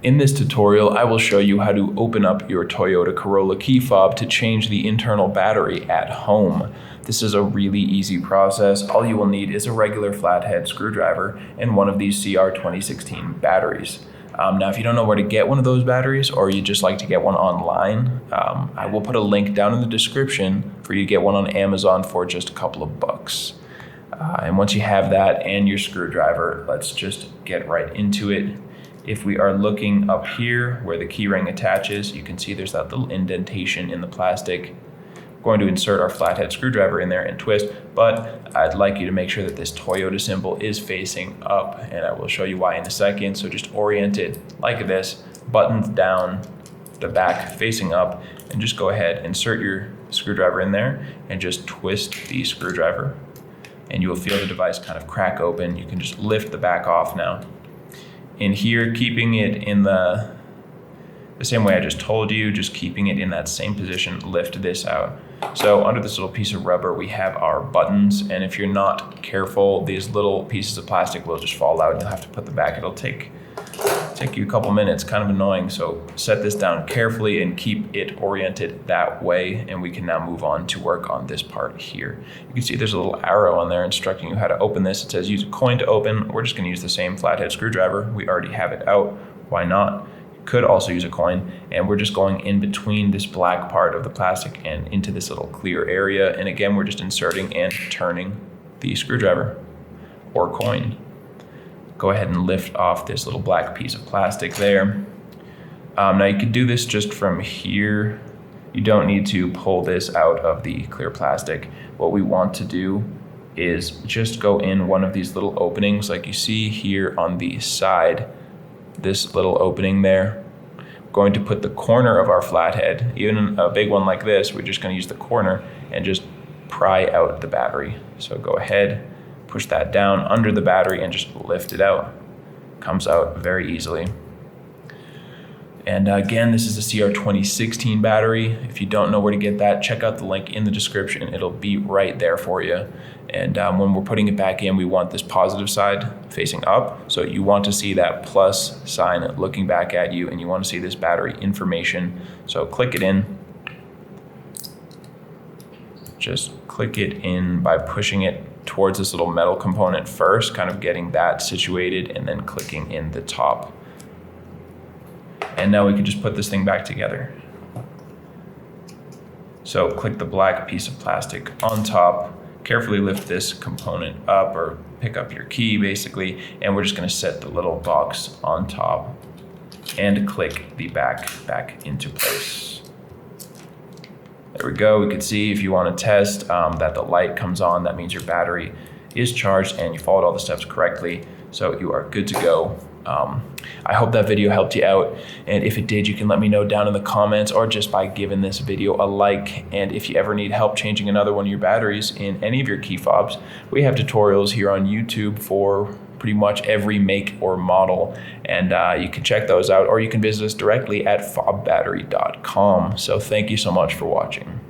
In this tutorial, I will show you how to open up your Toyota Corolla key fob to change the internal battery at home. This is a really easy process. All you will need is a regular flathead screwdriver and one of these CR 2016 batteries. Now, if you don't know where to get one of those batteries, or you just like to get one online, I will put a link down in the description for you to get one on Amazon for just a couple of bucks. And once you have that and your screwdriver, let's just get right into it. If we are looking up here where the key ring attaches, you can see there's that little indentation in the plastic. We're going to insert our flathead screwdriver in there and twist, but I'd like you to make sure that this Toyota symbol is facing up, and I will show you why in a second. So just orient it like this, buttons down, the back facing up, and just go ahead, insert your screwdriver in there and just twist the screwdriver, and you will feel the device kind of crack open. You can just lift the back off now. In here, keeping it in the same way I just told you, just keeping it in that same position, lift this out. So under this little piece of rubber, we have our buttons, and if you're not careful, these little pieces of plastic will just fall out and you'll have to put them back. It'll take you a couple minutes, kind of annoying. So set this down carefully and keep it oriented that way, and we can now move on to work on this part here. You can see there's a little arrow on there instructing you how to open this. It says use a coin to open. We're just gonna use the same flathead screwdriver. We already have it out, why not? You could also use a coin, and we're just going in between this black part of the plastic and into this little clear area. And again, we're just inserting and turning the screwdriver or coin. Go ahead and lift off this little black piece of plastic there. Now you could do this just from here. You don't need to pull this out of the clear plastic. What we want to do is just go in one of these little openings like you see here on the side, this little opening there. We're going to put the corner of our flathead, even a big one like this, we're just going to use the corner and just pry out the battery. So go ahead, push that down under the battery and just lift it out. Comes out very easily. And again, this is a CR 2016 battery. If you don't know where to get that, check out the link in the description. It'll be right there for you. And when we're putting it back in, we want this positive side facing up. So you want to see that plus sign looking back at you, and you want to see this battery information. So click it in. Just click it in by pushing it towards this little metal component first, kind of getting that situated, and then clicking in the top. And now we can just put this thing back together. So click the black piece of plastic on top, carefully lift this component up, or pick up your key basically, and we're just gonna set the little box on top and click the back into place. There we go. We can see if you want to test that the light comes on, that means your battery is charged and you followed all the steps correctly. So you are good to go. I hope that video helped you out. And if it did, you can let me know down in the comments or just by giving this video a like. And if you ever need help changing another one of your batteries in any of your key fobs, we have tutorials here on YouTube for pretty much every make or model, and you can check those out, or you can visit us directly at fobbattery.com. So thank you so much for watching.